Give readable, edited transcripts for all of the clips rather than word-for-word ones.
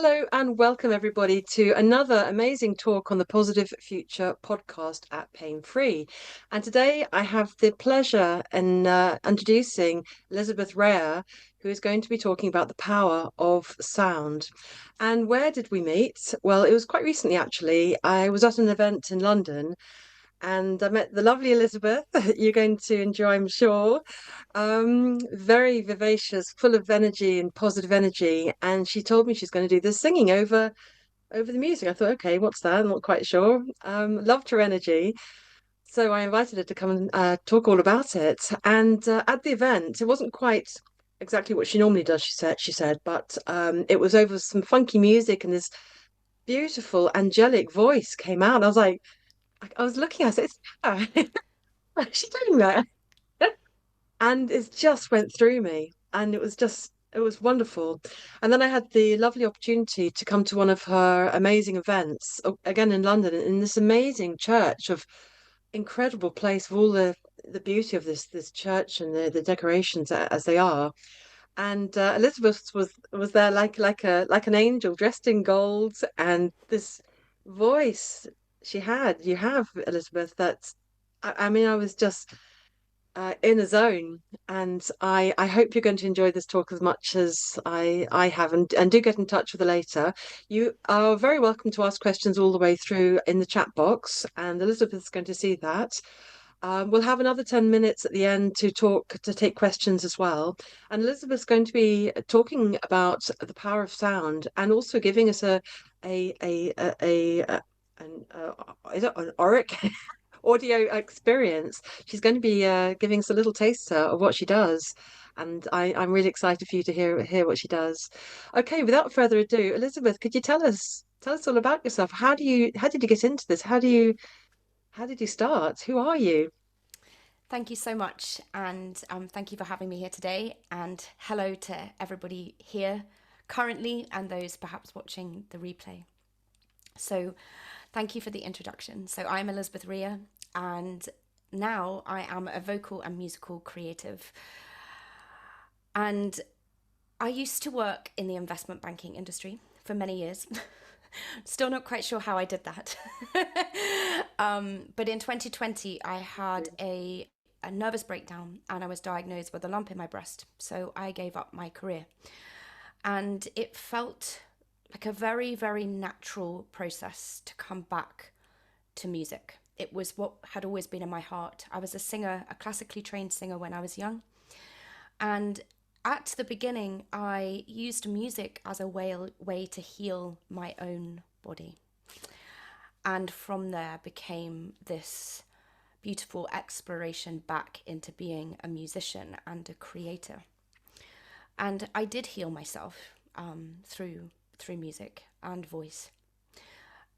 Hello and welcome everybody to another amazing talk on the Positive Future podcast at Pain Free. And today I have the pleasure in introducing Elizabeth Reah, who is going to be talking about the power of sound. And where did we meet? Well, it was quite recently actually. I was at an event in London and I met the lovely Elizabeth. You're going to enjoy, I'm sure. Very vivacious, full of energy and positive energy. And she told me she's going to do this singing over the music. I thought, okay, what's that? I'm not quite sure. Loved her energy. So I invited her to come and talk all about it. And at the event, it wasn't quite exactly what she normally does, she said, but it was over some funky music and this beautiful angelic voice came out. I was looking at it, it's her. What's she doing there? And it just went through me. And it was wonderful. And then I had the lovely opportunity to come to one of her amazing events, again in London, in this amazing church of incredible place with all the beauty of this church and the decorations as they are. And Elizabeth was there like an angel dressed in gold, and this voice she had. You have Elizabeth. I mean, I was just in a zone, and I hope you're going to enjoy this talk as much as I have, and do get in touch with her later. You are very welcome to ask questions all the way through in the chat box, and Elizabeth's going to see that. We'll have another 10 minutes at the end to take questions as well. And Elizabeth's going to be talking about the power of sound and also giving us an is it an auric audio experience. She's going to be giving us a little taster of what she does. And I'm really excited for you to hear what she does. Okay, without further ado, Elizabeth, could you tell us all about yourself? How did you get into this? How did you start? Who are you? Thank you so much, and thank you for having me here today. And hello to everybody here currently and those perhaps watching the replay. So, thank you for the introduction. So, I'm Elizabeth Reah, and now I am a vocal and musical creative. And I used to work in the investment banking industry for many years. Still not quite sure how I did that. But in 2020, I had a nervous breakdown and I was diagnosed with a lump in my breast. So I gave up my career. And it felt like a very, very natural process to come back to music. It was what had always been in my heart. I was a singer, a classically trained singer when I was young. And at the beginning, I used music as a way to heal my own body. And from there became this beautiful exploration back into being a musician and a creator. And I did heal myself through music and voice.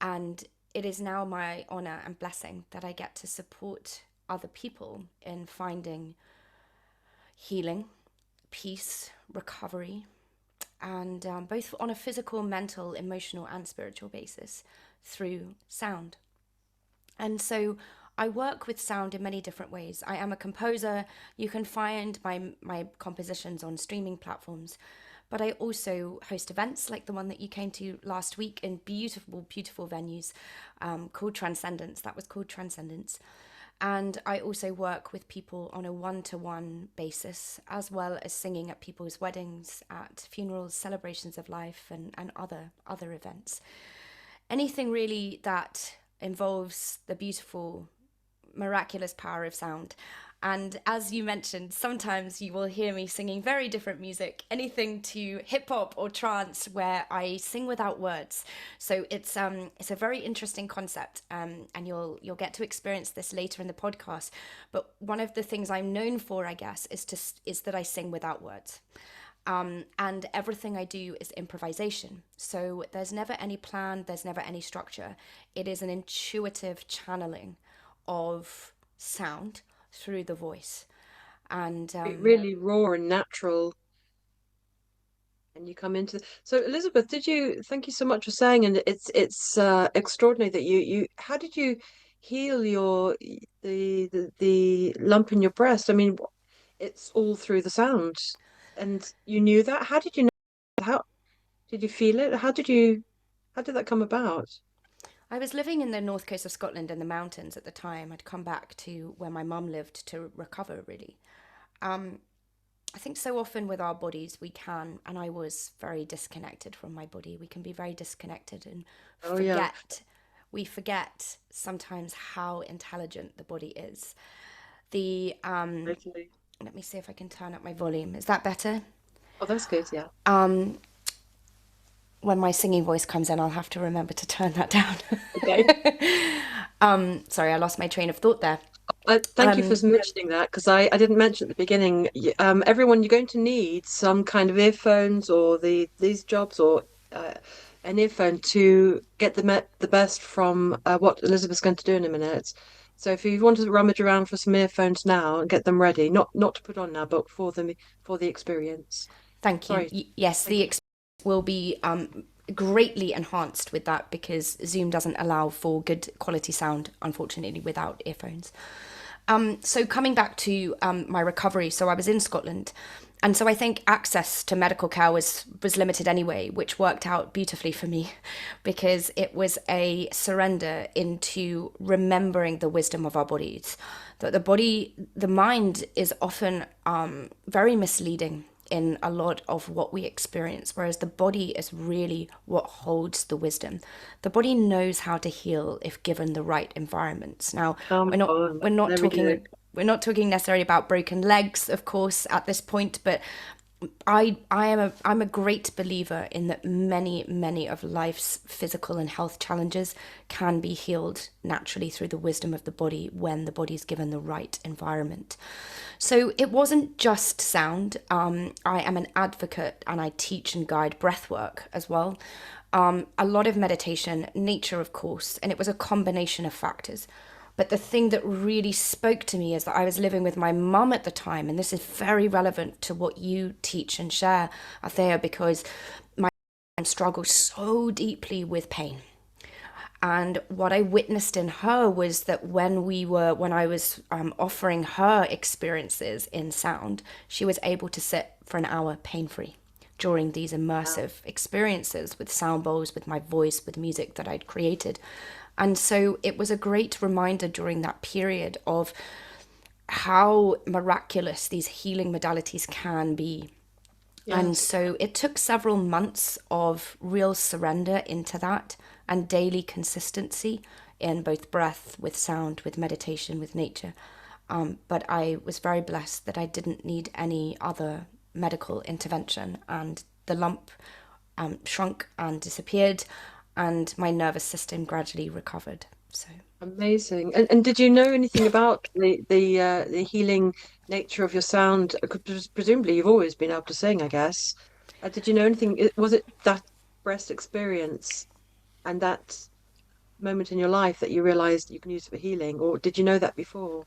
And it is now my honor and blessing that I get to support other people in finding healing, peace, recovery, and both on a physical, mental, emotional, and spiritual basis through sound. And so I work with sound in many different ways. I am a composer. You can find my compositions on streaming platforms. But I also host events like the one that you came to last week in beautiful, beautiful venues called Transcendence. That was called Transcendence. And I also work with people on a one-to-one basis, as well as singing at people's weddings, at funerals, celebrations of life, and other events. Anything really that involves the beautiful, miraculous power of sound. And as you mentioned, sometimes you will hear me singing very different music, anything to hip hop or trance, where I sing without words. So it's a very interesting concept, and you'll get to experience this later in the podcast. But one of the things I'm known for, I guess, is that I sing without words. And everything I do is improvisation. So there's never any plan, there's never any structure. It is an intuitive channeling of sound through the voice. And Really raw and natural, and you come into so Elizabeth, did you thank you so much for saying, and it's extraordinary that you how did you heal the lump in your breast? I mean, it's all through the sound, and you knew that. How did you know how? Did you feel it? How did that come about? I was living in the north coast of Scotland in the mountains at the time. I'd come back to where my mum lived to recover, really. Um, I think so often with our bodies, we can, and I was very disconnected from my body. We can be very disconnected and Oh yeah, forget. We forget sometimes how intelligent the body is. The totally. Let me see if I can turn up my volume. Is that better? Oh, that's good. Yeah. When my singing voice comes in, I'll have to remember to turn that down. Okay. Sorry, I lost my train of thought there. Thank you for mentioning that because I didn't mention at the beginning. Everyone, you're going to need some kind of earphones or these jobs or an earphone to get the best from what Elizabeth's going to do in a minute. So if you want to rummage around for some earphones now and get them ready, not to put on now, but for the experience. Thank you. Sorry. Yes, Thank the experience will be greatly enhanced with that because Zoom doesn't allow for good quality sound, unfortunately, without earphones. So coming back to my recovery, so I was in Scotland, and so I think access to medical care was limited anyway, which worked out beautifully for me, because it was a surrender into remembering the wisdom of our bodies. That the mind is often very misleading in a lot of what we experience, whereas the body is really what holds the wisdom. The body knows how to heal if given the right environments. Now, Come on. we're not There we go. talking necessarily about broken legs, of course, at this point, but I'm a great believer in that many of life's physical and health challenges can be healed naturally through the wisdom of the body when the body is given the right environment. So it wasn't just sound. I am an advocate and I teach and guide breath work as well. A lot of meditation, nature, of course, and it was a combination of factors. But the thing that really spoke to me is that I was living with my mum at the time, and this is very relevant to what you teach and share, Althea, because my mum struggled so deeply with pain. And what I witnessed in her was that when I was offering her experiences in sound, she was able to sit for an hour pain free during these Wow. immersive experiences with sound bowls, with my voice, with music that I'd created. And so it was a great reminder during that period of how miraculous these healing modalities can be. And Yes. so it took several months of real surrender into that and daily consistency in both breath, with sound, with meditation, with nature. But I was very blessed that I didn't need any other medical intervention, and the lump shrunk and disappeared, and my nervous system gradually recovered. So Amazing. And did you know anything about the healing nature of your sound? 'Cause presumably, you've always been able to sing, I guess. Did you know anything? Was it that breast experience and that moment in your life that you realized you can use for healing, or did you know that before?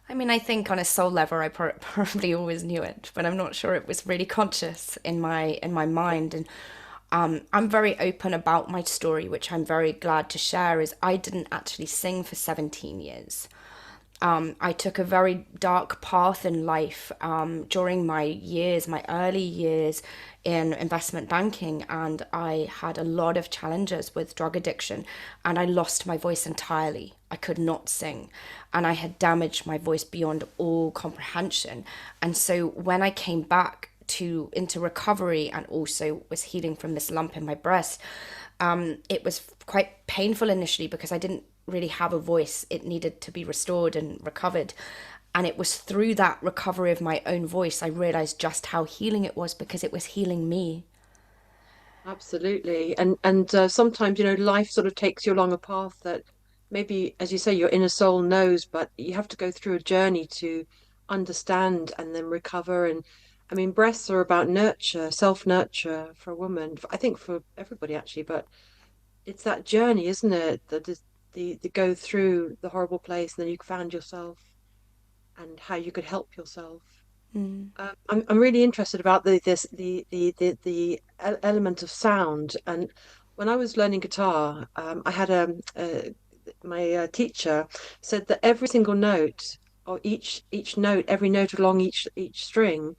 I mean, I think on a soul level, I probably always knew it, but I'm not sure it was really conscious in my mind. And I'm very open about my story, which I'm very glad to share. Is I didn't actually sing for 17 years. I took a very dark path in life during my early years in investment banking, and I had a lot of challenges with drug addiction, and I lost my voice entirely. I could not sing, and I had damaged my voice beyond all comprehension. And so when I came back into recovery and also was healing from this lump in my breast, it was quite painful initially because I didn't really have a voice. It needed to be restored and recovered. And it was through that recovery of my own voice I realized just how healing it was because it was healing me. Absolutely. And sometimes, life sort of takes you along a path that maybe, as you say, your inner soul knows, but you have to go through a journey to understand and then recover. And I mean, breasts are about nurture, self-nurture for a woman. I think for everybody actually, but it's that journey, isn't it? The go through the horrible place, and then you found yourself and how you could help yourself. Mm. I'm really interested about the element of sound. And when I was learning guitar, I had my teacher said that every single note, or each note, every note along each string,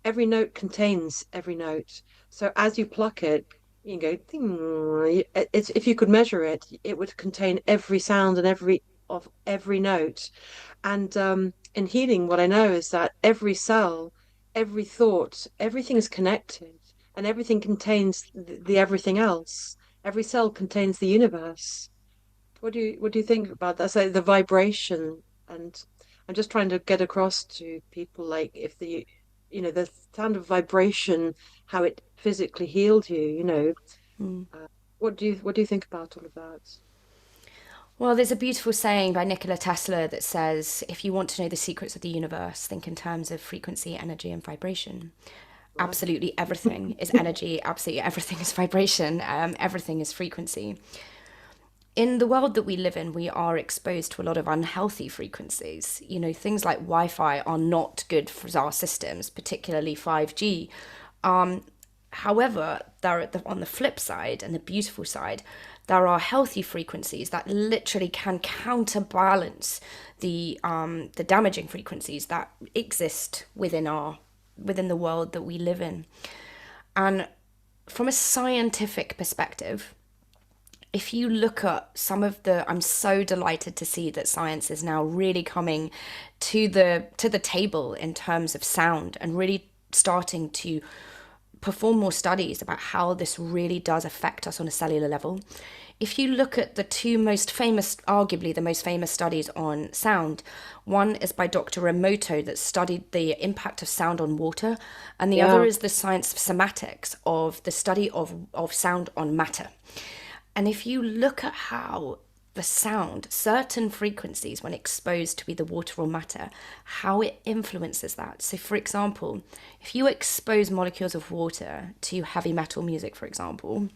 every note contains every note. So as you pluck it, you go ding. It's if you could measure it, it would contain every sound and every note. And in healing, what I know is that every cell, every thought, everything is connected, and everything contains the everything else. Every cell contains the universe. What do you think about that? So the vibration, and I'm just trying to get across to people like if the sound of vibration, how it physically healed you. Mm. What do you think about all of that? Well, there's a beautiful saying by Nikola Tesla that says, if you want to know the secrets of the universe, think in terms of frequency, energy, and vibration. Wow. Absolutely everything is energy, absolutely everything is vibration, everything is frequency. In the world that we live in, we are exposed to a lot of unhealthy frequencies. You know, things like Wi Fi are not good for our systems, particularly 5G. However, on the flip side and the beautiful side, there are healthy frequencies that literally can counterbalance the damaging frequencies that exist within the world that we live in. And from a scientific perspective, if you look at some of I'm so delighted to see that science is now really coming to the table in terms of sound and really starting to perform more studies about how this really does affect us on a cellular level. If you look at the two most famous, arguably the most famous studies on sound, one is by Dr. Emoto that studied the impact of sound on water, and the other Yeah. is the science of somatics, of the study of sound on matter. And if you look at how the sound, certain frequencies, when exposed to either water or matter, how it influences that. So, for example, if you expose molecules of water to heavy metal music, for example,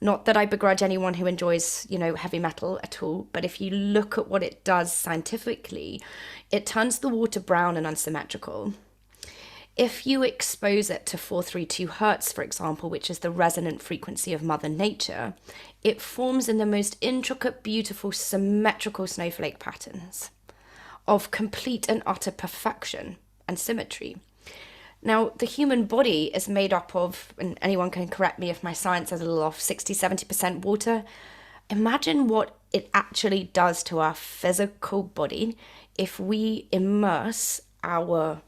not that I begrudge anyone who enjoys, heavy metal at all, but if you look at what it does scientifically, it turns the water brown and unsymmetrical. If you expose it to 432 hertz, for example, which is the resonant frequency of Mother Nature, it forms in the most intricate, beautiful, symmetrical snowflake patterns of complete and utter perfection and symmetry. Now, the human body is made up of, and anyone can correct me if my science is a little off, 60-70% water. Imagine what it actually does to our physical body if we immerse our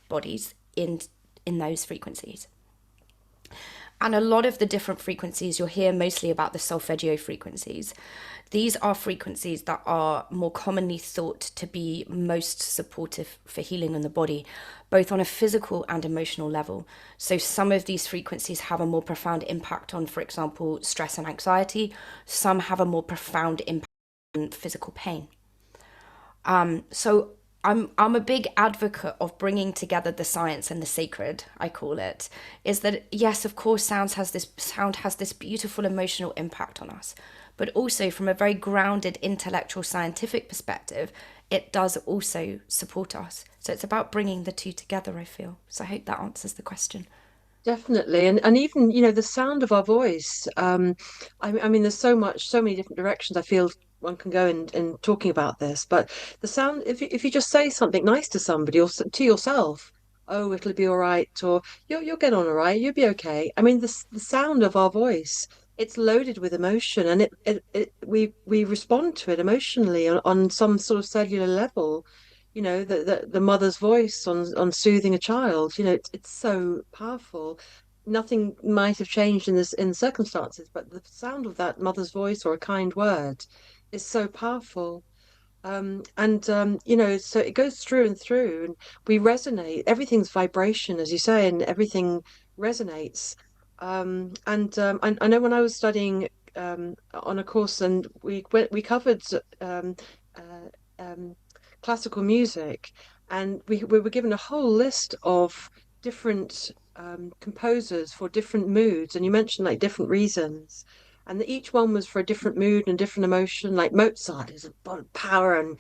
bodies in those frequencies. And a lot of the different frequencies, you'll hear mostly about the solfeggio frequencies. These are frequencies that are more commonly thought to be most supportive for healing in the body, both on a physical and emotional level. So some of these frequencies have a more profound impact on, for example, stress and anxiety. Some have a more profound impact on physical pain. So I'm a big advocate of bringing together the science and the sacred, I call it, is that yes, of course, sound has this beautiful emotional impact on us, but also from a very grounded intellectual scientific perspective, it does also support us. So it's about bringing the two together, I feel. So I hope that answers the question. Definitely, and even the sound of our voice. I mean, there's so many different directions I feel one can go in talking about this. But the sound, if you just say something nice to somebody or to yourself, oh, it'll be all right, or you'll get on all right, you'll be okay. I mean, the sound of our voice, it's loaded with emotion, and we respond to it emotionally on some sort of cellular level. The mother's voice on soothing a child, it's so powerful. Nothing might have changed in the circumstances, but the sound of that mother's voice or a kind word is so powerful. And so it goes through and through, and we resonate. Everything's vibration, as you say, and everything resonates. I know when I was studying on a course, and we covered uh, um, classical music, and we were given a whole list of different composers for different moods, and you mentioned like different reasons. And each one was for a different mood and different emotion. Like Mozart is a lot of power and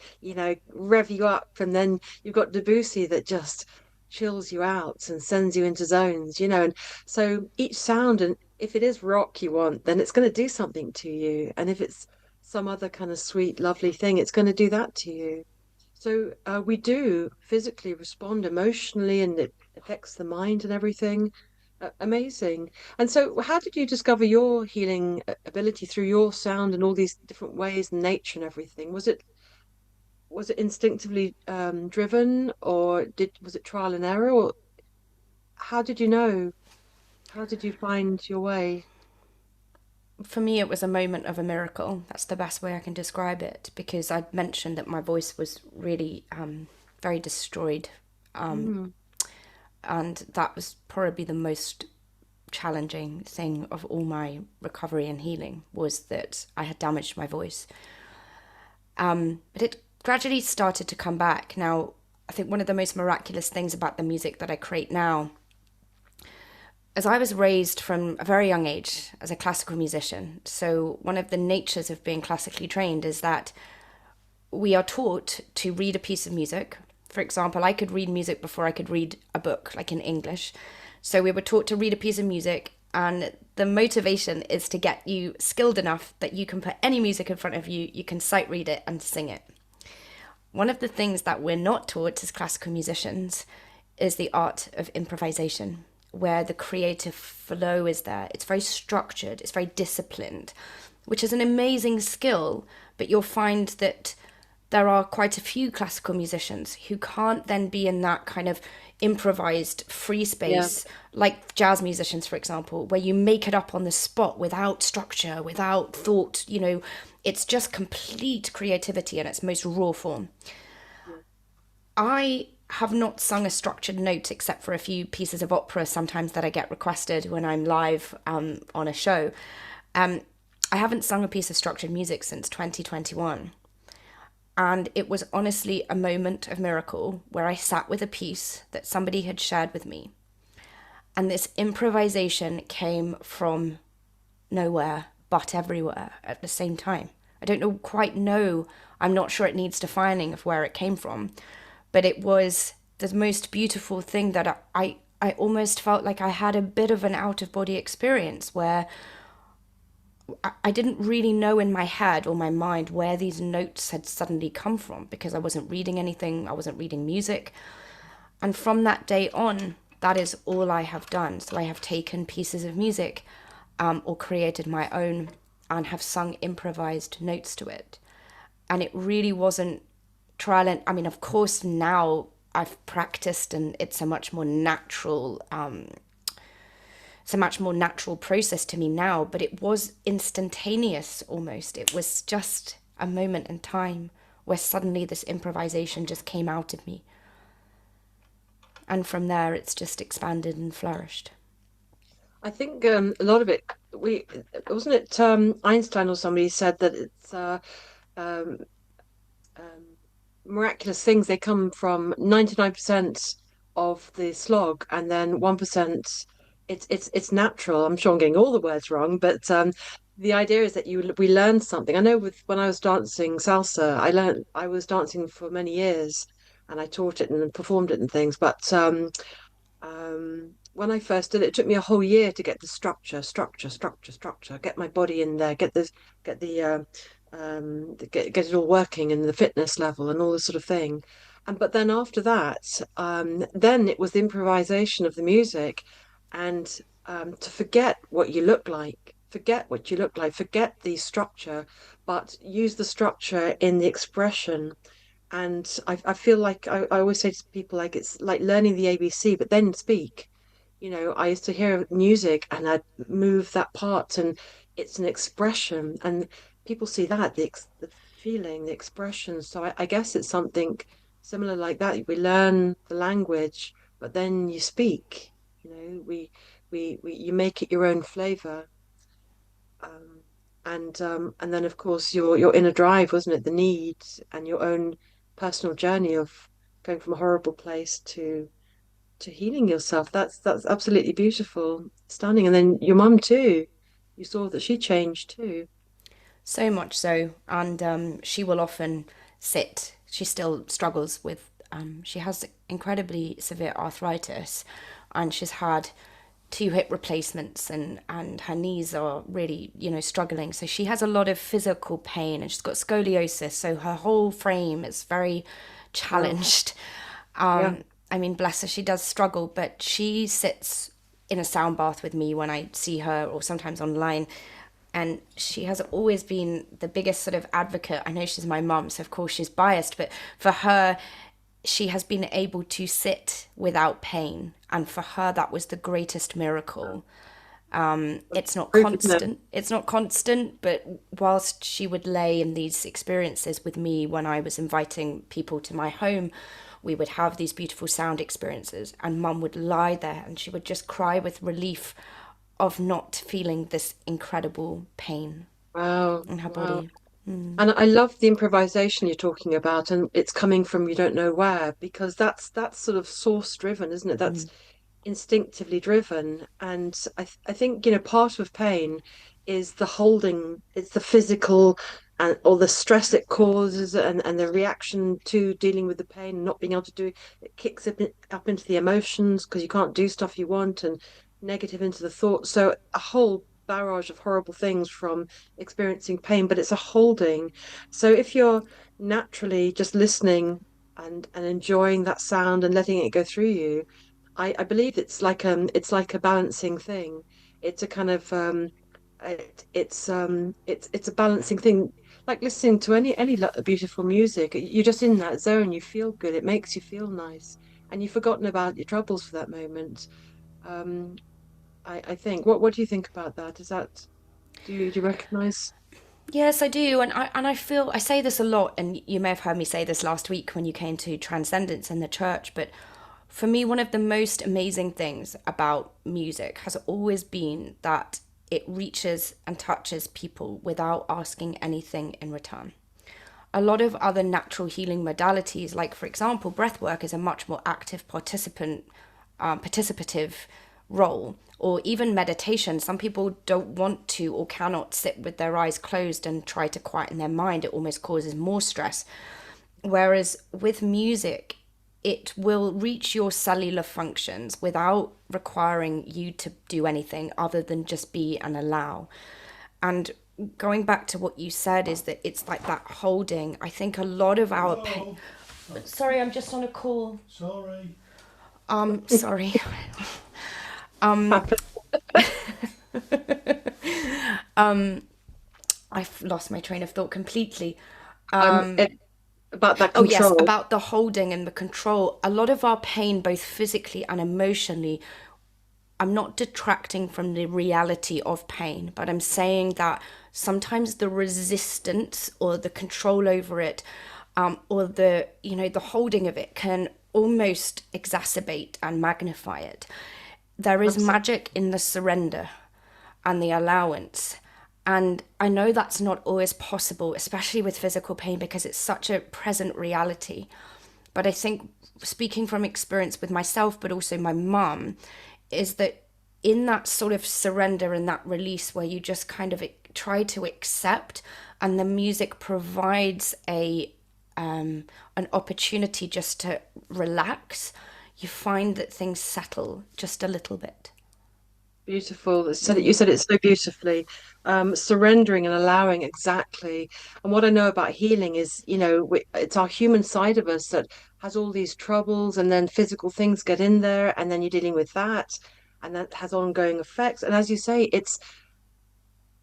rev you up, and then you've got Debussy that just chills you out and sends you into zones. And so each sound, and if it is rock you want, then it's going to do something to you, and if it's some other kind of sweet, lovely thing, it's going to do that to you. So we do physically respond emotionally, and affects the mind and everything. Amazing. And so, how did you discover your healing ability through your sound and all these different ways, nature and everything? Was it instinctively driven, or did was it trial and error, or how did you know? How did you find your way? For me, it was a moment of a miracle. That's the best way I can describe it, because I'd mentioned that my voice was really very destroyed. Mm, And that was probably the most challenging thing of all my recovery and healing, was that I had damaged my voice. But it gradually started to come back. Now, I think one of the most miraculous things about the music that I create now, as I was raised from a very young age as a classical musician, so one of the natures of being classically trained is that we are taught to read a piece of music. For example, I could read music before I could read a book, like in English. So we were taught to read a piece of music, and the motivation is to get you skilled enough that you can put any music in front of you, you can sight read it and sing it. One of the things that we're not taught as classical musicians is the art of improvisation, where the creative flow is there. It's very structured, it's very disciplined, which is an amazing skill, but you'll find that there are quite a few classical musicians who can't then be in that kind of improvised free yeah. space, like jazz musicians, for example, where you make it up on the spot without structure, without thought. It's just complete creativity in its most raw form. I have not sung a structured note except for a few pieces of opera sometimes that I get requested when I'm live on a show. Um, I haven't sung a piece of structured music since 2021. And it was honestly a moment of miracle where I sat with a piece that somebody had shared with me. And this improvisation came from nowhere but everywhere at the same time. I don't know quite know. I'm not sure it needs defining of where it came from, but it was the most beautiful thing that I almost felt like I had a bit of an out of body experience where I didn't really know in my head or my mind where these notes had suddenly come from, because I wasn't reading anything, I wasn't reading music. And from that day on, that is all I have done. So I have taken pieces of music or created my own and have sung improvised notes to it. And it really wasn't trial and, I mean, of course, now I've practiced and it's a much more natural process to me now, but it was instantaneous almost. It was just a moment in time where suddenly this improvisation just came out of me. And from there, it's just expanded and flourished. I think a lot of it, we wasn't it Einstein or somebody said that it's um, um, miraculous things. They come from 99% of the slog, and then 1% it's natural. I'm sure I'm getting all the words wrong, but the idea is that we learn something. I know with when I was dancing salsa, I was dancing for many years, and I taught it and performed it and things, but when I first did it, it took me a whole year to get the structure, get my body in there, get get it all working and the fitness level and all this sort of thing. And but then after that, then it was the improvisation of the music, and to forget what you look like, forget the structure, but use the structure in the expression. And I feel like I always say to people, like it's like learning the ABC, but then speak. I used to hear music and I'd move that part, and it's an expression, and people see that the feeling, the expression. So I guess it's something similar like that. We learn the language, but then you speak. We you make it your own flavor. Um, and then of course your inner drive, wasn't it? The need and your own personal journey of going from a horrible place to healing yourself. That's absolutely beautiful, stunning. And then your mum too. You saw that she changed too. So much so. And she will often sit, she still struggles with, she has incredibly severe arthritis, and she's had two hip replacements, and her knees are really, struggling. So she has a lot of physical pain, and she's got scoliosis. So her whole frame is very Wow. challenged. Yeah. I mean, bless her, she does struggle, but she sits in a sound bath with me when I see her or sometimes online. And she has always been the biggest sort of advocate. I know she's my mum, so of course she's biased, but for her, she has been able to sit without pain. And for her, that was the greatest miracle. It's not Proof, isn't it? constant. It's not constant, but whilst she would lay in these experiences with me when I was inviting people to my home, we would have these beautiful sound experiences, and mum would lie there and she would just cry with relief of not feeling this incredible pain Wow, in her wow. body. Mm, And I love the improvisation you're talking about, and it's coming from you don't know where, because that's sort of source driven, isn't it? That's mm, instinctively driven. And I think, you know, part of pain is the holding, it's the physical and or the stress it causes and the reaction to dealing with the pain and not being able to do it. It kicks up into the emotions because you can't do stuff you want and negative into the thoughts. So a whole barrage of horrible things from experiencing pain, but it's a holding. So if you're naturally just listening and enjoying that sound and letting it go through you, I believe it's like a balancing thing. It's a kind of it's a balancing thing. Like listening to any beautiful music, you're just in that zone. You feel good. It makes you feel nice, and you've forgotten about your troubles for that moment. Um, I think. What do you think about that? Is that do you recognize? yes, I do, and I feel I say this a lot, and you may have heard me say this last week when you came to transcendence in the church. But for me, one of the most amazing things about music has always been that it reaches and touches people without asking anything in return. A lot of other natural healing modalities, like for example, breath work, is a much more active participative role, or even meditation. Some people don't want to or cannot sit with their eyes closed and try to quieten their mind. It almost causes more stress. Whereas with music, it will reach your cellular functions without requiring you to do anything other than just be and allow. And going back to what you said, is that it's like that holding. I think a lot of our pain. Hello. Oh, Sorry, I'm just on a call. sorry. Sorry. Happen. I've lost my train of thought completely. About that Oh, yes, control. about the holding and the control. A lot of our pain, both physically and emotionally, I'm not detracting from the reality of pain, but I'm saying that sometimes the resistance or the control over it, or the, you know, the holding of it can almost exacerbate and magnify it. There is Absolutely. magic in the surrender and the allowance. And I know that's not always possible, especially with physical pain, because it's such a present reality. But I think, speaking from experience with myself, but also my mum, is that in that sort of surrender and that release where you just kind of try to accept, and the music provides an opportunity just to relax, you find that things settle just a little bit. Beautiful. So that you Mm, said it so beautifully. Surrendering and allowing exactly. And what I know about healing is, you know, it's our human side of us that has all these troubles, and then physical things get in there, and then you're dealing with that, and that has ongoing effects. And as you say, it's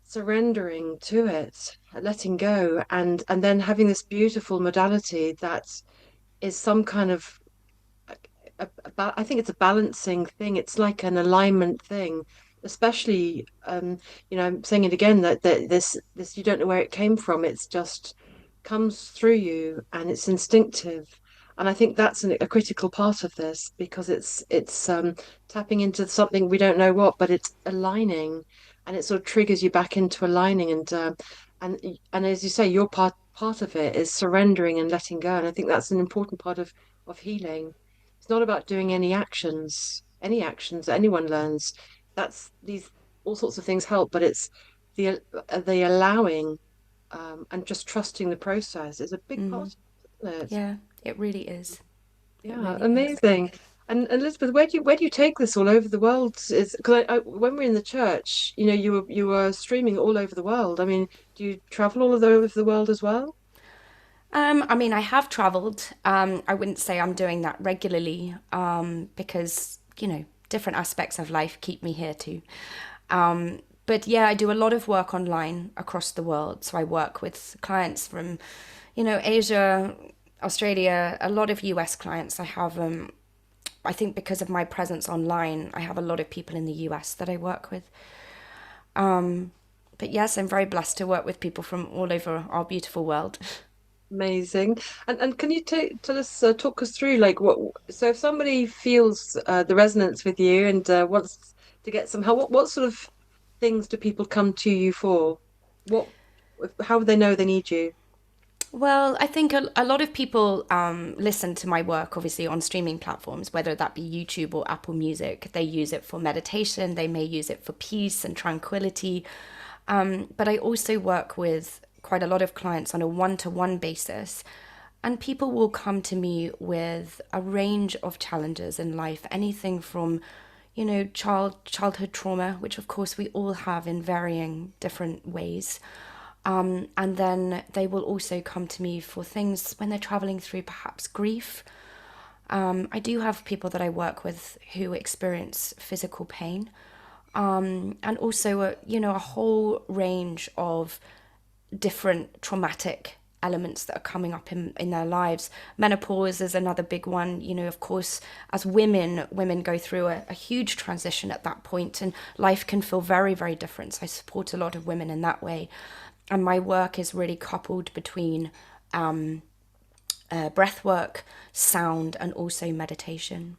surrendering to it, letting go, and then having this beautiful modality that is some kind of I think it's a balancing thing. It's like an alignment thing, especially you know, I'm saying it again that this you don't know where it came from. It's just comes through you and it's instinctive. And I think that's a critical part of this because it's tapping into something we don't know what, but it's aligning, and it sort of triggers you back into aligning and and as you say, your part of it is surrendering and letting go. And I think that's an important part of healing. It's not about doing any actions that anyone learns. That's these all sorts of things help, but it's the allowing and just trusting the process is a big mm, part of it, isn't it? yeah, it really is. It Yeah, really is. amazing. And Elizabeth, where do you take this all over the world? Is because when we're in the church, you know, you were streaming all over the world. I mean, do you travel all over the world as well? I mean, I have traveled. I wouldn't say I'm doing that regularly, because, different aspects of life keep me here too. But yeah, I do a lot of work online across the world. So I work with clients from, Asia, Australia, a lot of US clients. I think because of my presence online, I have a lot of people in the US that I work with. But yes, I'm very blessed to work with people from all over our beautiful world. Amazing. And can you tell us, talk us through like what, so if somebody feels the resonance with you and wants to get some help, what sort of things do people come to you for? What, how would they know they need you? Well, I think a lot of people listen to my work, obviously, on streaming platforms, whether that be YouTube or Apple Music. They use it for meditation, they may use it for peace and tranquility. But I also work with quite a lot of clients on a one-to-one basis. And people will come to me with a range of challenges in life, anything from, childhood trauma, which of course we all have in varying different ways. And then they will also come to me for things when they're traveling through perhaps grief. I do have people that I work with who experience physical pain, and also a whole range of different traumatic elements that are coming up in their lives. Menopause is another big one. Of course, as women go through a huge transition at that point, and life can feel very, very different. So I support a lot of women in that way. And my work is really coupled between breath work, sound, and also meditation.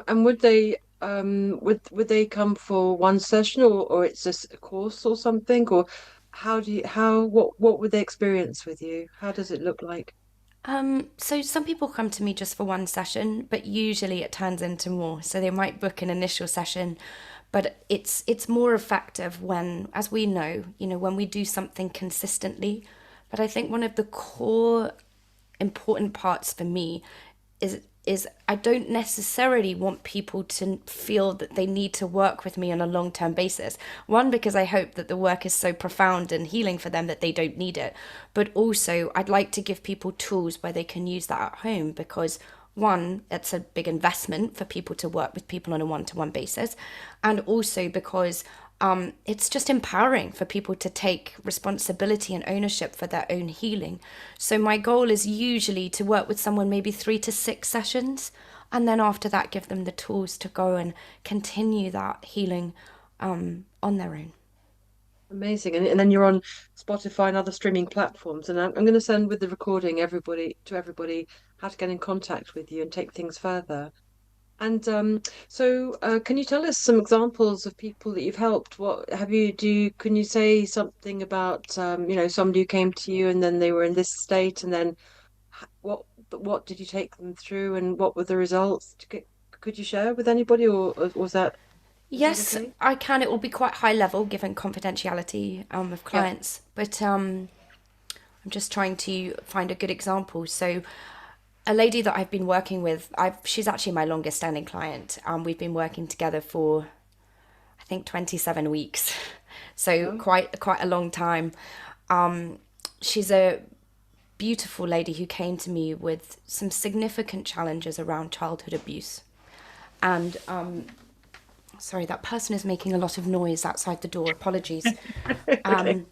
And would they would they come for one session or it's just a course or something? Or how do you how what would they experience with you? How does it look like? So some people come to me just for one session, but usually it turns into more. So they might book an initial session, but it's more effective when, as we know, when we do something consistently. But I think one of the core important parts for me is I don't necessarily want people to feel that they need to work with me on a long-term basis. One, because I hope that the work is so profound and healing for them that they don't need it. But also, I'd like to give people tools where they can use that at home, because one, it's a big investment for people to work with people on a one-to-one basis, and also because it's just empowering for people to take responsibility and ownership for their own healing. So my goal is usually to work with someone maybe 3 to 6 sessions, and then after that give them the tools to go and continue that healing on their own. Amazing. And then you're on Spotify and other streaming platforms. And I'm going to send with the recording everybody how to get in contact with you and take things further. And can you tell us some examples of people that you've helped? What have you can you say something about somebody who came to you and then they were in this state and then what did you take them through and what were the results? Could you share with anybody or is that Yes, okay? I can. It will be quite high level given confidentiality of Yeah. clients, but I'm just trying to find a good example. So a lady that I've been working with, she's actually my longest standing client. We've been working together for, I think, 27 weeks. So Oh, quite a long time. She's a beautiful lady who came to me with some significant challenges around childhood abuse. And sorry, that person is making a lot of noise outside the door. Apologies. okay.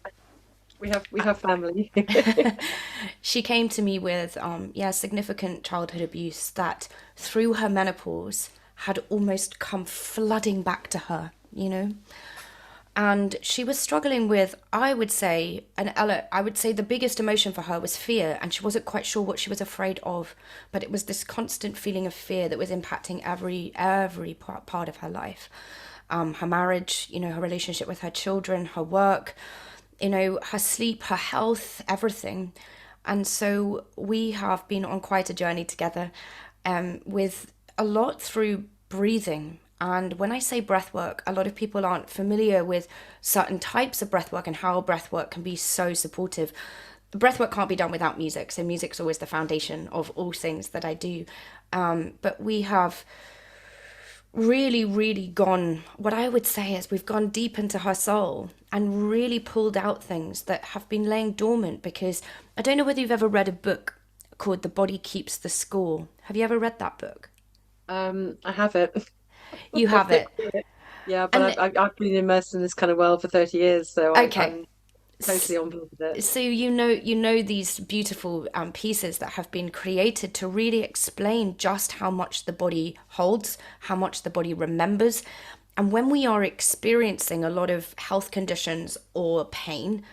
We have family. She came to me with significant childhood abuse that through her menopause had almost come flooding back to her, and she was struggling with, I would say, the biggest emotion for her was fear, and she wasn't quite sure what she was afraid of, but it was this constant feeling of fear that was impacting every part of her life. Her marriage, her relationship with her children, her work, her sleep, her health, everything. And so we have been on quite a journey together, with a lot through breathing. And when I say breath work, a lot of people aren't familiar with certain types of breath work and how breath work can be so supportive. Breath work can't be done without music, so music's always the foundation of all things that I do. But we have really, really gone, what I would say is we've gone deep into her soul and really pulled out things that have been laying dormant. Because I don't know whether you've ever read a book called The Body Keeps the Score. Have you ever read that book? I have it. You I've have flipped it. through it. Yeah, but And I've been immersed in this kind of world for 30 years, so okay, I'm totally on board with it. so you know these beautiful pieces that have been created to really explain just how much the body holds, how much the body remembers. And when we are experiencing a lot of health conditions or pain,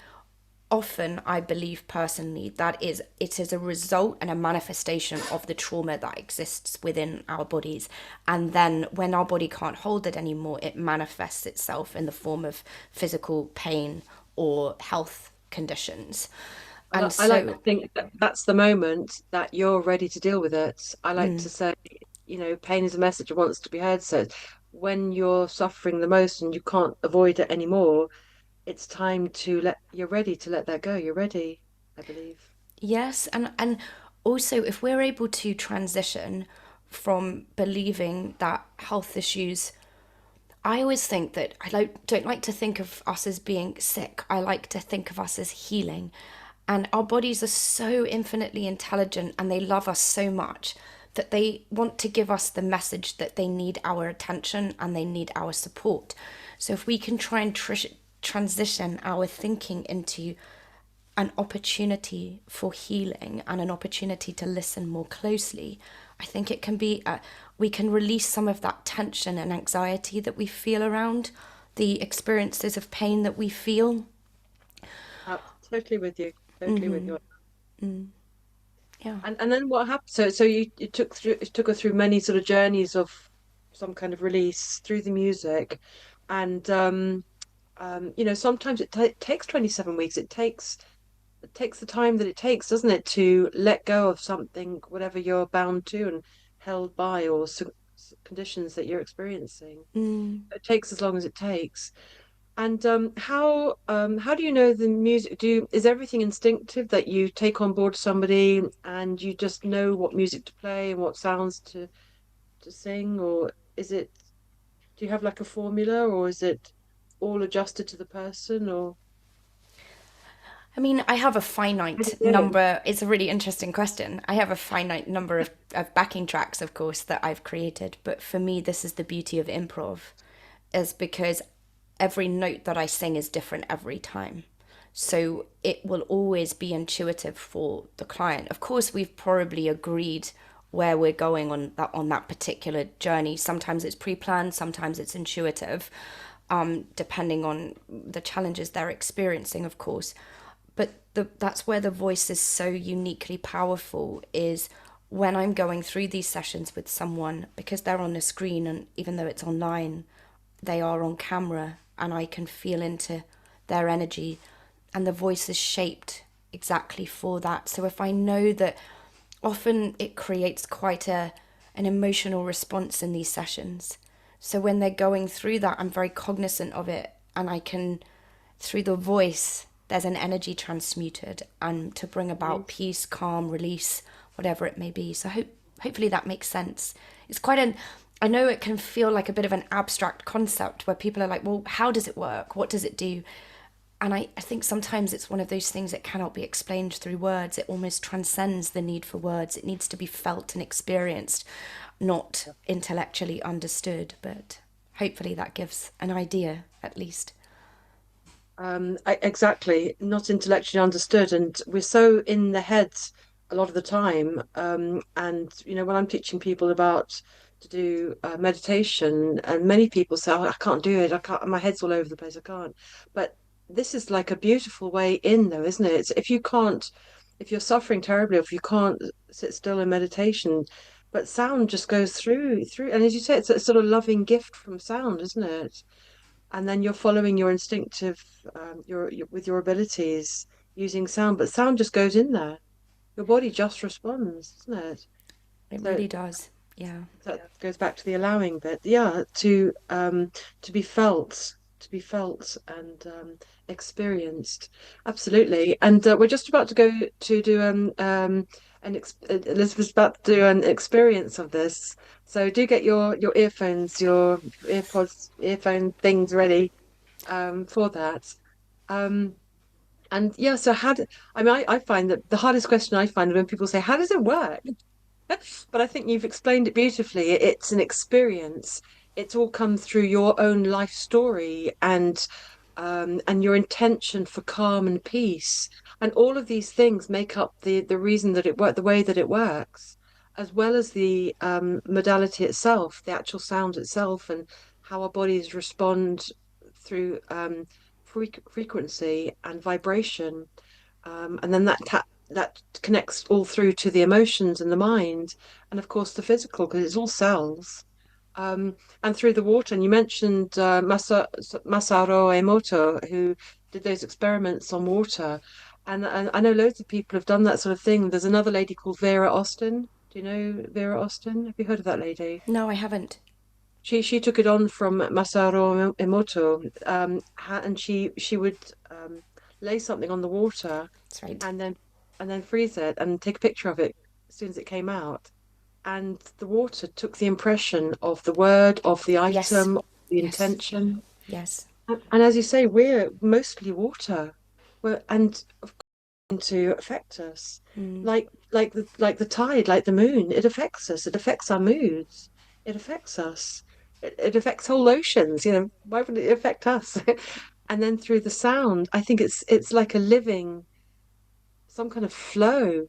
often I believe personally that it is a result and a manifestation of the trauma that exists within our bodies. And then when our body can't hold it anymore, it manifests itself in the form of physical pain or health conditions. And I like to so think that that's the moment that you're ready to deal with it. I like to say, pain is a message that wants to be heard. So when you're suffering the most and you can't avoid it anymore, it's time to you're ready to let that go. You're ready, I believe. yes, and also if we're able to transition from believing that health issues, I always think that don't like to think of us as being sick. I like to think of us as healing. And our bodies are so infinitely intelligent and they love us so much that they want to give us the message that they need our attention and they need our support. So if we can try and transition our thinking into an opportunity for healing and an opportunity to listen more closely, I think it can be, we can release some of that tension and anxiety that we feel around the experiences of pain that we feel. Uh, Totally with you. Totally with you. Yeah. And then what happened? So you took her through many sort of journeys of some kind of release through the music, and sometimes takes 27 weeks. It takes the time that it takes, doesn't it, to let go of something, whatever you're bound to and held by, or conditions that you're experiencing. It takes as long as it takes. And how do you know the music? Is everything instinctive that you take on board somebody and you just know what music to play and what sounds to sing, or is it do you have like a formula, or is it all adjusted to the person, or I mean, I have a how do finite you do it? number. It's a really interesting question. I have a finite number of backing tracks, of course, that I've created. But for me, this is the beauty of improv, is because every note that I sing is different every time. So it will always be intuitive for the client. Of course, we've probably agreed where we're going on that particular journey. Sometimes it's pre-planned, sometimes it's intuitive, depending on the challenges they're experiencing, of course. But that's where the voice is so uniquely powerful, is when I'm going through these sessions with someone, because they're on the screen and even though it's online, they are on camera and I can feel into their energy, and the voice is shaped exactly for that. So if I know that, often it creates quite an emotional response in these sessions. So when they're going through that, I'm very cognizant of it, and I can, through the voice, there's an energy transmuted and to bring about Amazing. peace, calm, release, whatever it may be. So hopefully that makes sense. It's quite an, I know it can feel like a bit of an abstract concept where people are like, well, how does it work? What does it do? And I think sometimes it's one of those things that cannot be explained through words. It almost transcends the need for words. It needs to be felt and experienced, not intellectually understood. But hopefully that gives an idea, at least. Exactly, not intellectually understood, and we're so in the heads a lot of the time. And when I'm teaching people about to do meditation, and many people say, "Oh, I can't do it. I can't. My head's all over the place. I can't." But this is like a beautiful way in, though, isn't it? If you can't, if you're suffering terribly, or if you can't sit still in meditation, but sound just goes through, and as you say, it's a sort of loving gift from sound, isn't it? And then you're following your instinctive with your abilities using sound, but sound just goes in there, your body just responds, doesn't it? It So really does. Yeah. that goes back to the allowing bit, yeah, to be felt. to be felt and experienced. Absolutely. And we're just about to go to do Elizabeth's about to do an experience of this. So do get your earphones, your AirPods, earphone things ready for that. Um, and yeah, so I mean, I find that the hardest question I find when people say, "How does it work?" But I think you've explained it beautifully. It's an experience. It's all come through your own life story and your intention for calm and peace. And all of these things make up the reason that it work the way that it works, as well as the modality itself, the actual sound itself, and how our bodies respond through frequency and vibration. And then that connects all through to the emotions and the mind, and of course the physical, because it's all cells. And through the water. And you mentioned Masaru Emoto, who did those experiments on water. And I know loads of people have done that sort of thing. There's another lady called Vera Austin. Do you know Vera Austin? Have you heard of that lady? No, I haven't. She took it on from Masaru Emoto, and she would lay something on the water That's right. and then freeze it and take a picture of it as soon as it came out. And the water took the impression of the word, of the Yes. item, the Yes. intention. Yes. And as you say, we're mostly water. And to affect us, Mm. like the tide, like the moon. It affects us. It affects our moods. It affects us. It affects whole oceans. Why would it affect us? And then through the sound, I think it's like a living, some kind of flow.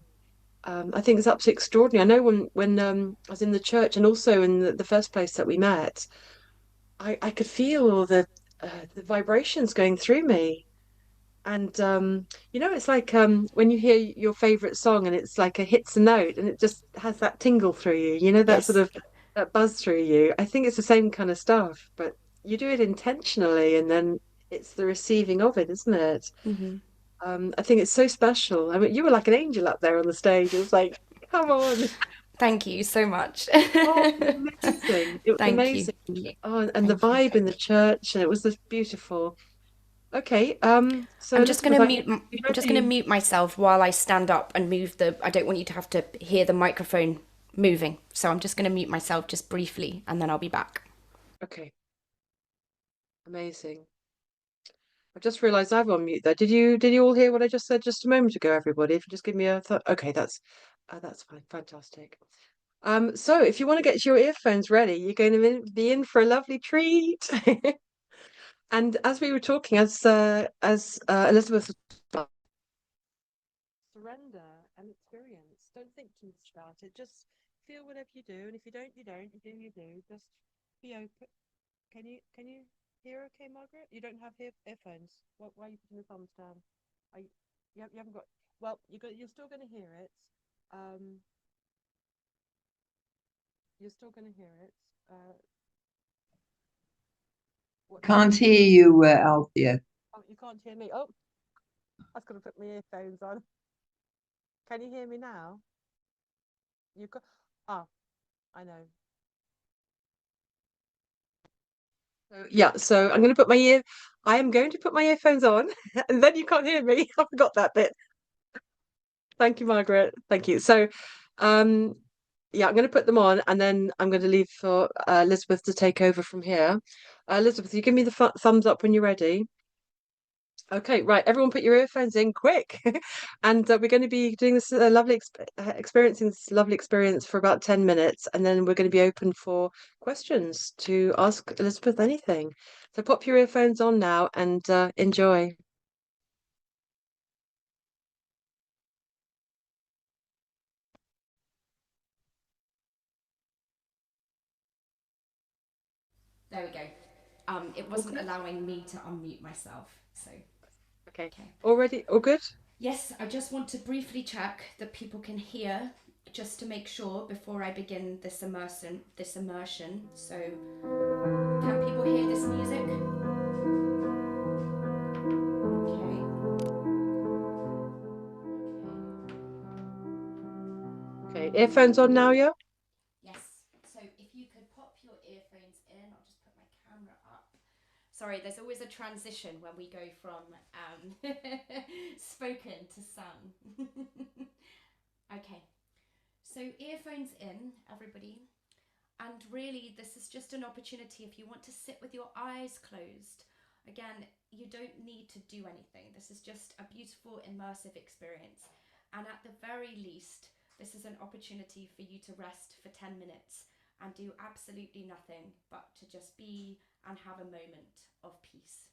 I think it's absolutely extraordinary. I know when I was in the church and also in the first place that we met, I could feel the vibrations going through me. And it's like when you hear your favorite song and it's like a hits a note and it just has that tingle through you, that sort Yes. of that buzz through you. I think it's the same kind of stuff, but you do it intentionally and then it's the receiving of it, isn't it? Hmm. I think it's so special. I mean, you were like an angel up there on the stage. It was like, come on. Thank you so much. Oh, it was amazing. It was Thank you. amazing. Oh, and the Thank you. vibe in the church, and it was just beautiful. Okay, so I'm just going Elizabeth, to are you mute. I'm just going to ready? mute myself while I stand up and move the. I don't want you to have to hear the microphone moving, so I'm just going to mute myself just briefly, and then I'll be back. Okay, amazing. I've just realised I've on mute there. Did you all hear what I just said just a moment ago, everybody? If you just give me a th okay, that's fine, fantastic. So if you want to get your earphones ready, you're going to be in for a lovely treat. And as we were talking, as Elizabeth was surrender and experience. Don't think too much about it. Just feel whatever you do, and if you don't, you don't. You do, you do. Just be open. Can you hear okay, Margaret? You don't have earphones. Why are you putting your thumbs down? You haven't got. Well, you're still going to hear it. Um, you're still going to hear it. What? Can't hear you, Althea. Oh, you can't hear me. Oh, I've got to put my earphones on. Can you hear me now? You got. Ah, I know. So I am going to put my earphones on, and then you can't hear me. I forgot that bit. Thank you, Margaret. Thank you. So, um, yeah, I'm going to put them on, and then I'm going to leave for Elizabeth to take over from here. Elizabeth, you give me the thumbs up when you're ready. Okay, right. Everyone, put your earphones in quick, and we're going to be doing this experiencing this lovely experience for about 10 minutes, and then we're going to be open for questions to ask Elizabeth anything. So pop your earphones on now and enjoy. There we go. It All wasn't good? allowing me to unmute myself, so Okay. okay. All ready? All good? Yes, I just want to briefly check that people can hear, just to make sure before I begin this immersion. This immersion. So, can people hear this music? Okay. Okay. Earphones on now, yeah? Yes. So if you could pop your earphones in, I'll just put my camera up. Sorry, there's always a transition when we go from spoken to sung. Okay, so earphones in, everybody. And really, this is just an opportunity if you want to sit with your eyes closed. Again, you don't need to do anything. This is just a beautiful, immersive experience. And at the very least, this is an opportunity for you to rest for 10 minutes and do absolutely nothing but to just be and have a moment of peace.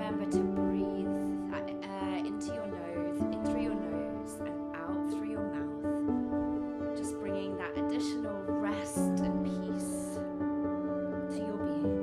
remember to breathe that air into your nose, in through your nose and out through your mouth, just bringing that additional rest and peace to your being.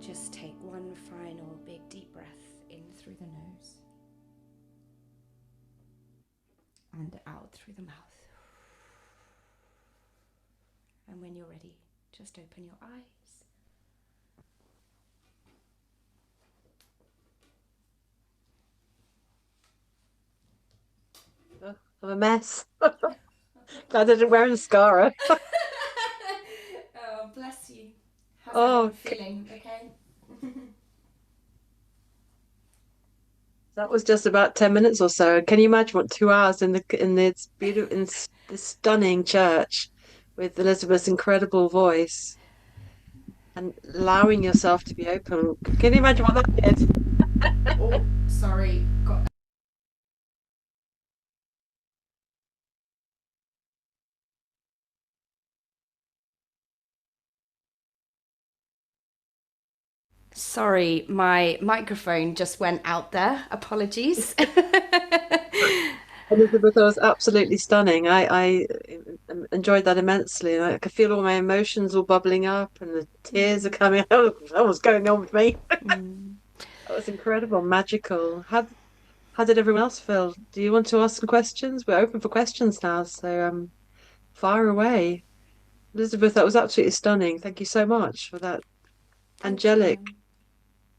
Just take one final big deep breath in through the nose and out through the mouth. And when you're ready, just open your eyes. Oh, I'm a mess. Glad I didn't wear mascara. Oh, bless you. How's Oh, everyone feeling? Okay? that was just about 10 minutes or so. Can you imagine what 2 hours in this beautiful in this stunning church with Elizabeth's incredible voice and allowing yourself to be open? Can you imagine what that did? Oh, sorry. Got Sorry, my microphone just went out there. Apologies. Elizabeth, that was absolutely stunning. I enjoyed that immensely. I could feel all my emotions all bubbling up and the tears are coming. Oh, what was going on with me? That was incredible, magical. How did everyone else feel? Do you want to ask some questions? We're open for questions now, so fire away. Elizabeth, that was absolutely stunning. Thank you so much for that Thank angelic you.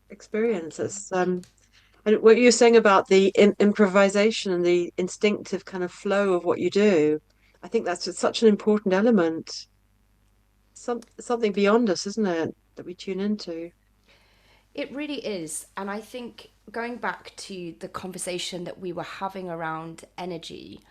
experience. Thank you. It's and what you were saying about the improvisation and the instinctive kind of flow of what you do, I think that's just such an important element. Something beyond us, isn't it, that we tune into? It really is. And I think going back to the conversation that we were having around energy,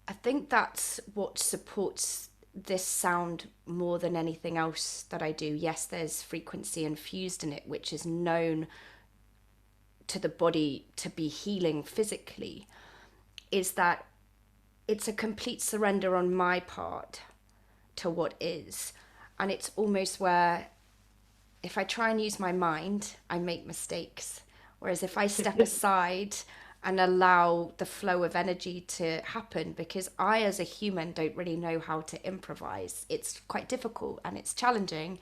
I think that's what supports this sound more than anything else that I do. Yes, there's frequency infused in it, which is known to the body to be healing physically is that it's a complete surrender on my part to what is. And it's almost where if I try and use my mind, I make mistakes. Whereas if I step aside and allow the flow of energy to happen, because I, as a human, don't really know how to improvise, it's quite difficult and it's challenging.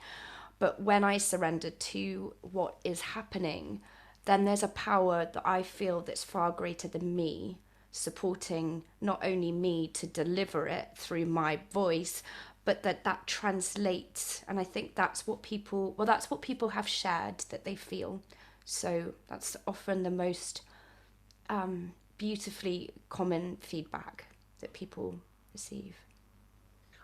But when I surrender to what is happening, then there's a power that I feel that's far greater than me, supporting not only me to deliver it through my voice, but that translates. And I think that's what people, well, that's what people have shared that they feel. So that's often the most beautifully common feedback that people receive.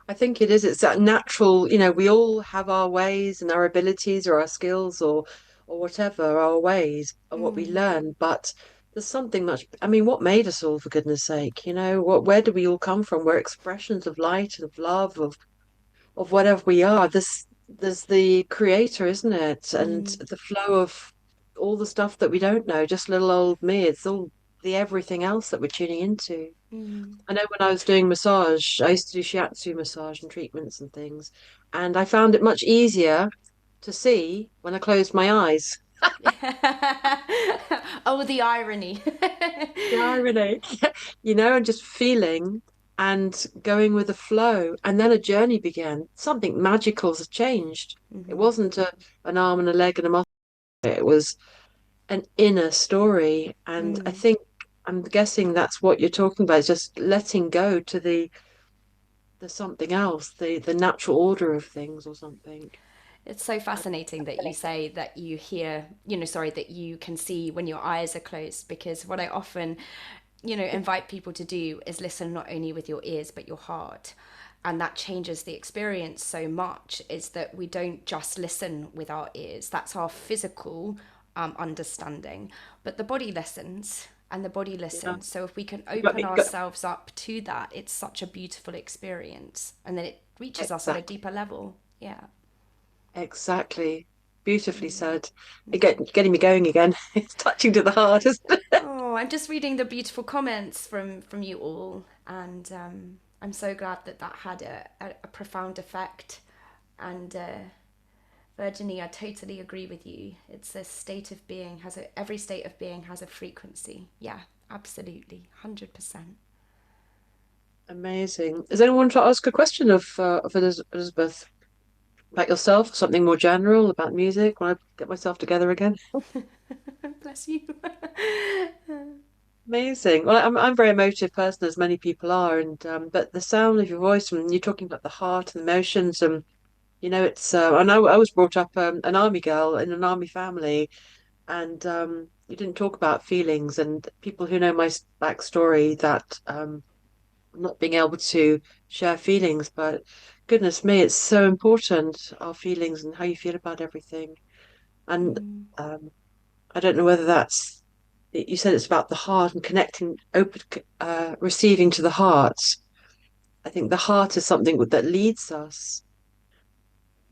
I think it is. It's that natural, we all have our ways and our abilities or our skills or whatever, our ways or what we Mm, learn. But there's something much, I mean, what made us all, for goodness sake, where do we all come from? We're expressions of light and of love, of whatever we are. There's the creator, isn't it? And mm, the flow of all the stuff that we don't know, just little old me. It's all the everything else that we're tuning into. mm. I know when I was doing massage, I used to do shiatsu massage and treatments and things, and I found it much easier to see when I closed my eyes. Oh, the irony. The irony, and just feeling and going with the flow. And then a journey began. Something magical has changed. It Hmm. wasn't an arm and a leg and a muscle. It was an inner story. And I Mm. think I'm guessing that's what you're talking about, is just letting go to the something else, the natural order of things or something. It's so fascinating that you say that you hear, sorry, that you can see when your eyes are closed, because what I often, invite people to do is listen not only with your ears, but your heart. And that changes the experience so much, is that we don't just listen with our ears. That's our physical understanding. But the body listens and the body Yeah. listens. So if we can You got open me. Got, ourselves up to that, it's such a beautiful experience. And then it reaches us on a exactly. deeper level. Yeah. Exactly. Beautifully said. Mm. Getting me going again. It's touching to the heart, isn't it? Oh, I'm just reading the beautiful comments from you all, and I'm so glad that that had a profound effect. And Virginie, I totally agree with you. It's a state of being every state of being has a frequency. Yeah, absolutely, 100%. Amazing. Does anyone want to ask a question of Elizabeth about yourself, something more general about music when I get myself together again? Bless you. Amazing. Well, I'm a very emotive person, as many people are, and but the sound of your voice when you're talking about the heart and emotions, and it's. I know I was brought up an army girl in an army family, and you didn't talk about feelings, and people who know my backstory, that not being able to share feelings, but goodness me, it's so important, our feelings and how you feel about everything. And Mm, um, I don't know whether that's, you said it's about the heart and connecting, open, receiving to the heart. I think the heart is something that leads us.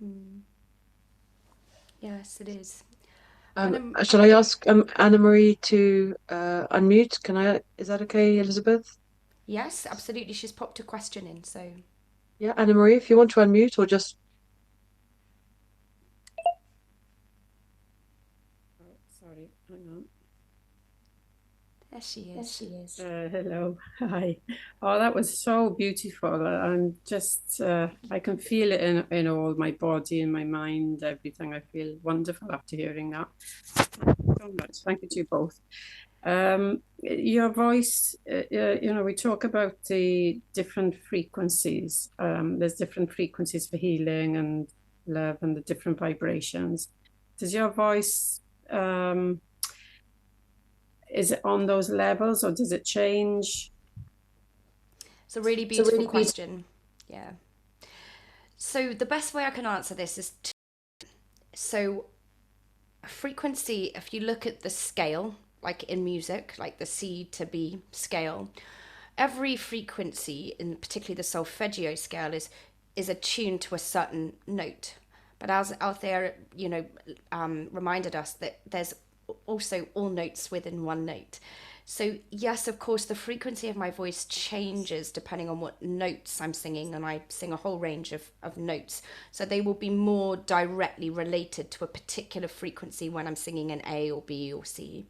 mm. Yes, it is. And Shall I ask Anna Marie to unmute? Is that okay, Elizabeth? yes, absolutely. She's popped a question in, so Yeah, Anna Marie, if you want to unmute or just, Oh, sorry, hang on. there she is. Hello, hi. Oh, that was so beautiful. I'm just, I can feel it in all my body, in my mind, everything. I feel wonderful after hearing that. Thank you so much. Thank you to you both. Your voice, we talk about the different frequencies. There's different frequencies for healing and love and the different vibrations. Does your voice, is it on those levels or does it change? It's a really beautiful question. Yeah. So the best way I can answer this is so frequency, if you look at the scale, like in music, like the C to B scale, every frequency, in particularly the solfeggio scale, is attuned to a certain note. But as Althea, reminded us that there's also all notes within one note. So yes, of course, the frequency of my voice changes depending on what notes I'm singing, and I sing a whole range of notes. So they will be more directly related to a particular frequency when I'm singing an A or B or C.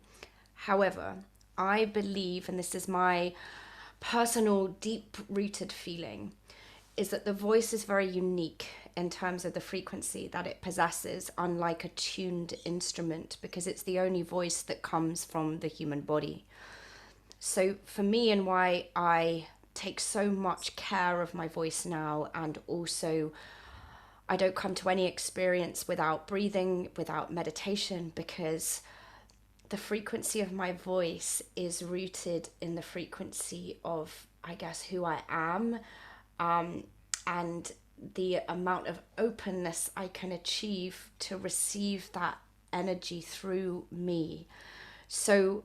However, I believe, and this is my personal deep rooted feeling, is that the voice is very unique in terms of the frequency that it possesses, unlike a tuned instrument, because it's the only voice that comes from the human body. So for me, and why I take so much care of my voice now, and also I don't come to any experience without breathing, without meditation, because the frequency of my voice is rooted in the frequency of, I guess, who I am, and the amount of openness I can achieve to receive that energy through me. So,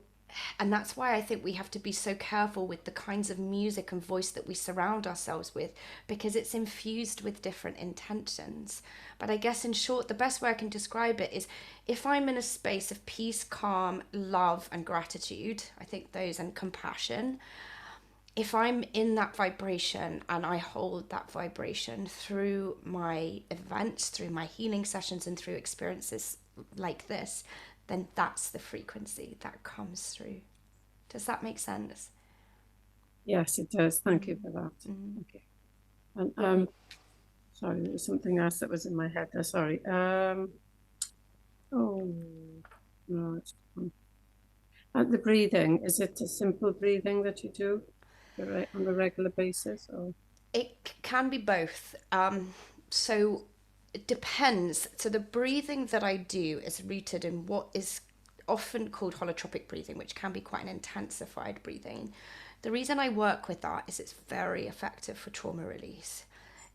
and that's why I think we have to be so careful with the kinds of music and voice that we surround ourselves with, because it's infused with different intentions. But I guess, in short, the best way I can describe it is, if I'm in a space of peace, calm, love, and gratitude, I think those, and compassion, if I'm in that vibration and I hold that vibration through my events, through my healing sessions, and through experiences like this, then that's the frequency that comes through. Does that make sense? Yes, it does. Thank you for that. Okay. And sorry, there was something else that was in my head there. Sorry. Oh no, it's gone. The breathing, is it a simple breathing that you do on a regular basis, or? It can be both. So it depends. So the breathing that I do is rooted in what is often called holotropic breathing, which can be quite an intensified breathing. The reason I work with that is it's very effective for trauma release.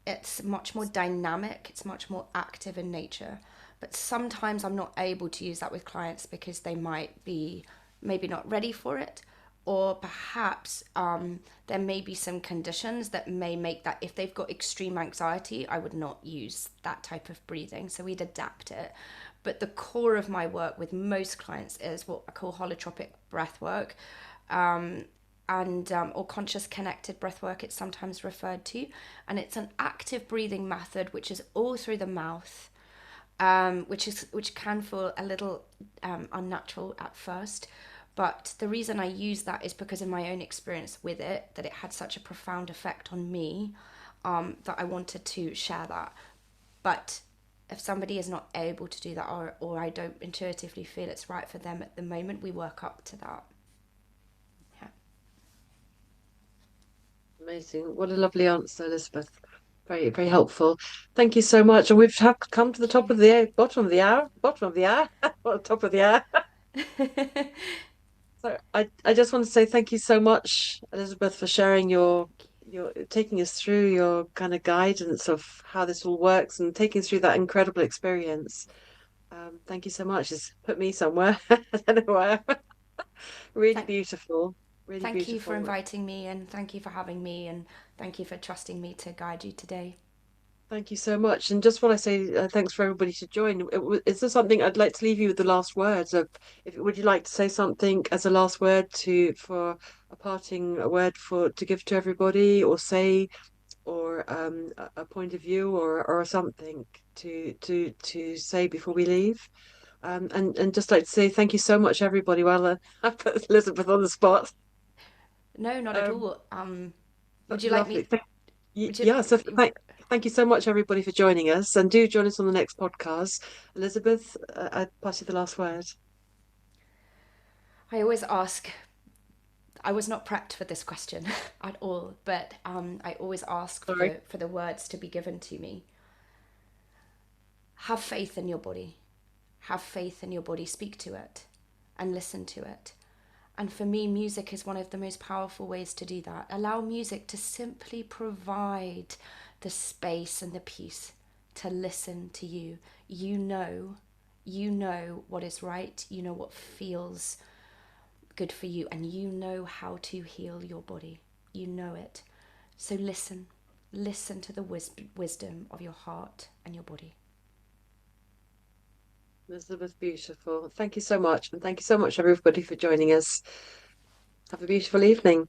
It's much more dynamic, it's much more active in nature. But sometimes I'm not able to use that with clients because they might be maybe not ready for it, or perhaps there may be some conditions that may make that, if they've got extreme anxiety, I would not use that type of breathing. So we'd adapt it. But the core of my work with most clients is what I call holotropic breath work, or conscious connected breath work, it's sometimes referred to. And it's an active breathing method which is all through the mouth, which can feel a little unnatural at first. But the reason I use that is because of my own experience with it, that it had such a profound effect on me, that I wanted to share that. But if somebody is not able to do that, or I don't intuitively feel it's right for them at the moment, we work up to that. Yeah. Amazing. What a lovely answer, Elizabeth. Very, very helpful. Thank you so much. And we've come to the top of the bottom of the hour, well, top of the hour. So I just want to say thank you so much, Elizabeth, for sharing your taking us through your kind of guidance of how this all works and taking us through that incredible experience. Thank you so much. It's put me somewhere. I don't know where. Really Thank, beautiful. Really thank you for beautiful. inviting me, and thank you for having me, and thank you for trusting me to guide you today. Thank you so much. And just want to say thanks for everybody to join. Is there something I'd like to leave you with the last words of? If would you like to say something as a last word for a parting word to give to everybody, or say, or a point of view, or something to say before we leave? And just like to say thank you so much, everybody. Well, I put Elizabeth on the spot. No, not at Um, all. Would that's you like lovely. me? Would you? Yeah, so thank you so much, everybody, for joining us, and do join us on the next podcast. Elizabeth, I pass you the last word. I always ask. I was not prepped for this question at all, but I always ask for Sorry. the words to be given to me. Have faith in your body. Have faith in your body. Speak to it and listen to it. And for me, music is one of the most powerful ways to do that. Allow music to simply provide the space and the peace to listen to you. You know what is right. You know what feels good for you, and you know how to heal your body. You know it. So listen to the wisdom of your heart and your body. Elizabeth, beautiful. Thank you so much. And thank you so much, everybody, for joining us. Have a beautiful evening.